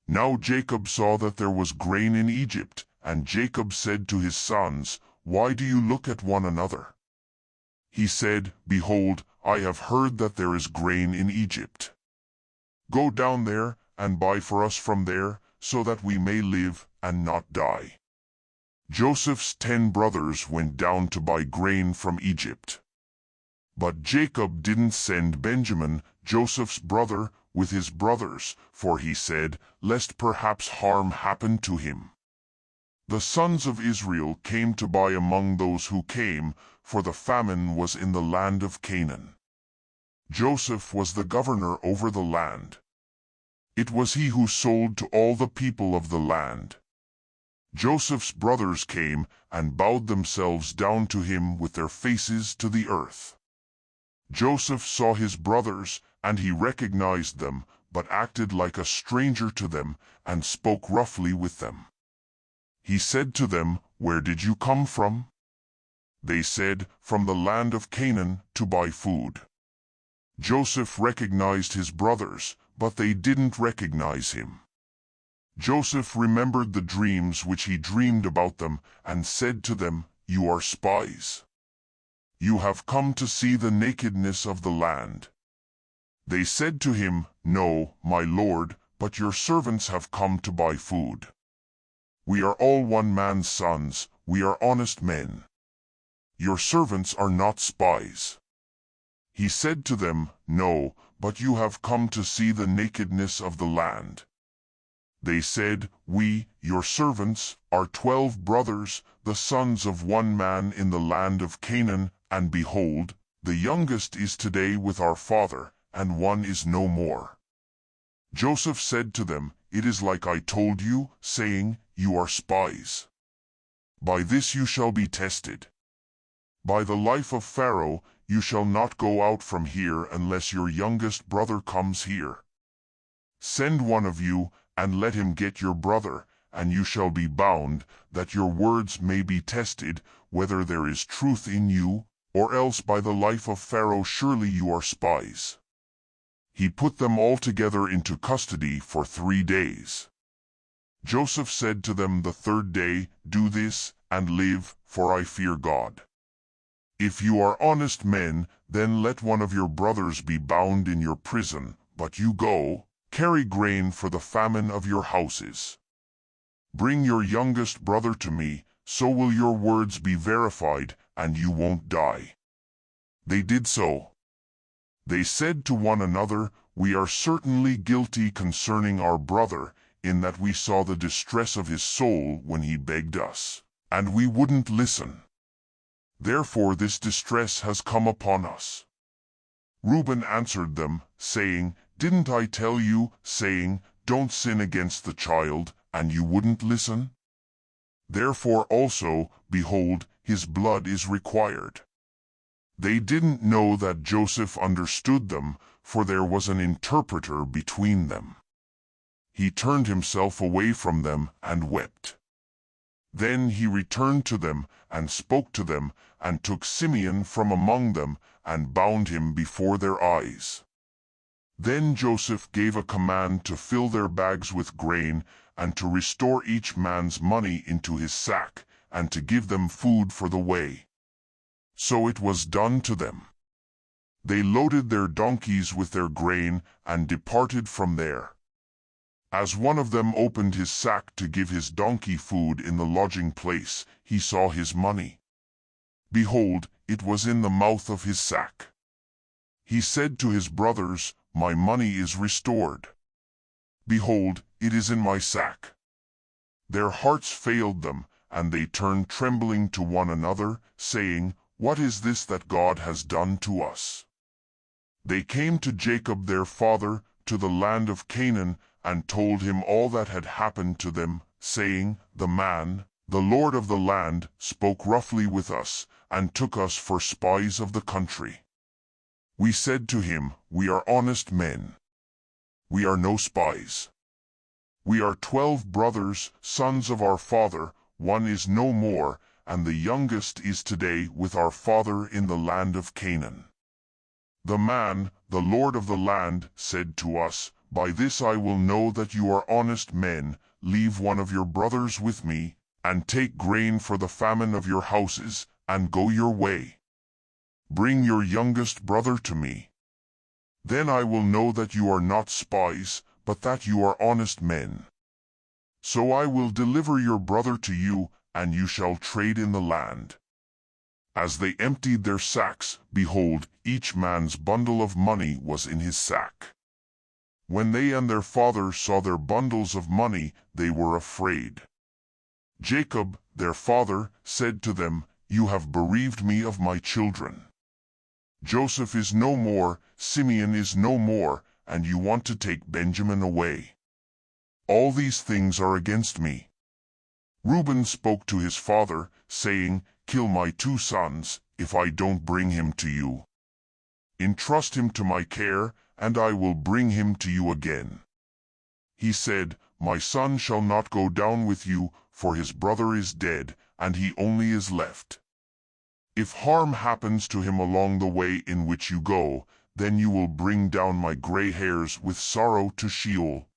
Now Jacob saw that there was grain in Egypt, and Jacob said to his sons, "Why do you look at one another?" He said, "Behold, I have heard that there is grain in Egypt. Go down there, and buy for us from there, so that we may live and not die." Joseph's 10 brothers went down to buy grain from Egypt. But Jacob didn't send Benjamin, Joseph's brother, with his brothers, for he said, lest perhaps harm happen to him. The sons of Israel came to buy among those who came, for the famine was in the land of Canaan. Joseph was the governor over the land. It was he who sold to all the people of the land. Joseph's brothers came and bowed themselves down to him with their faces to the earth. Joseph saw his brothers, and he recognized them, but acted like a stranger to them, and spoke roughly with them. He said to them, "Where did you come from?" They said, "From the land of Canaan, to buy food." Joseph recognized his brothers, but they didn't recognize him. Joseph remembered the dreams which he dreamed about them, and said to them, "You are spies. You have come to see the nakedness of the land." They said to him, "No, my lord, but your servants have come to buy food. We are all one man's sons, we are honest men. Your servants are not spies." He said to them, "No, but you have come to see the nakedness of the land." They said, "We, your servants, are 12 brothers, the sons of one man in the land of Canaan, and behold, the youngest is today with our father, and one is no more." Joseph said to them, "It is like I told you, saying, You are spies. By this you shall be tested. By the life of Pharaoh, you shall not go out from here unless your youngest brother comes here. Send one of you, and let him get your brother, and you shall be bound, that your words may be tested, whether there is truth in you, or else by the life of Pharaoh surely you are spies." He put them all together into custody for 3 days. Joseph said to them the 3rd day, "Do this, and live, for I fear God. If you are honest men, then let one of your brothers be bound in your prison, but you go, carry grain for the famine of your houses. Bring your youngest brother to me, so will your words be verified, and you won't die." They did so. They said to one another, "We are certainly guilty concerning our brother, in that we saw the distress of his soul when he begged us, and we wouldn't listen. Therefore this distress has come upon us." Reuben answered them, saying, "Didn't I tell you, saying, Don't sin against the child, and you wouldn't listen? Therefore also, behold, his blood is required." They didn't know that Joseph understood them, for there was an interpreter between them. He turned himself away from them and wept. Then he returned to them, and spoke to them, and took Simeon from among them, and bound him before their eyes. Then Joseph gave a command to fill their bags with grain, and to restore each man's money into his sack, and to give them food for the way. So it was done to them. They loaded their donkeys with their grain, and departed from there. As one of them opened his sack to give his donkey food in the lodging place, he saw his money. Behold, it was in the mouth of his sack. He said to his brothers, "My money is restored. Behold, it is in my sack." Their hearts failed them, and they turned trembling to one another, saying, "What is this that God has done to us?" They came to Jacob their father, to the land of Canaan, and told him all that had happened to them, saying, "The man, the lord of the land, spoke roughly with us, and took us for spies of the country. We said to him, We are honest men. We are no spies. We are 12 brothers, sons of our father, one is no more, and the youngest is today with our father in the land of Canaan. The man, the lord of the land, said to us, By this I will know that you are honest men. Leave one of your brothers with me, and take grain for the famine of your houses, and go your way. Bring your youngest brother to me. Then I will know that you are not spies, but that you are honest men. So I will deliver your brother to you, and you shall trade in the land. As they emptied their sacks, behold, each man's bundle of money was in his sack. When they and their father saw their bundles of money, they were afraid. Jacob, their father, said to them, You have bereaved me of my children. Joseph is no more, Simeon is no more, and you want to take Benjamin away. All these things are against me. Reuben spoke to his father, saying, Kill my 2 sons, if I don't bring him to you. Entrust him to my care, and I will bring him to you again. He said, My son shall not go down with you, for his brother is dead, and he only is left. If harm happens to him along the way in which you go, then you will bring down my gray hairs with sorrow to Sheol.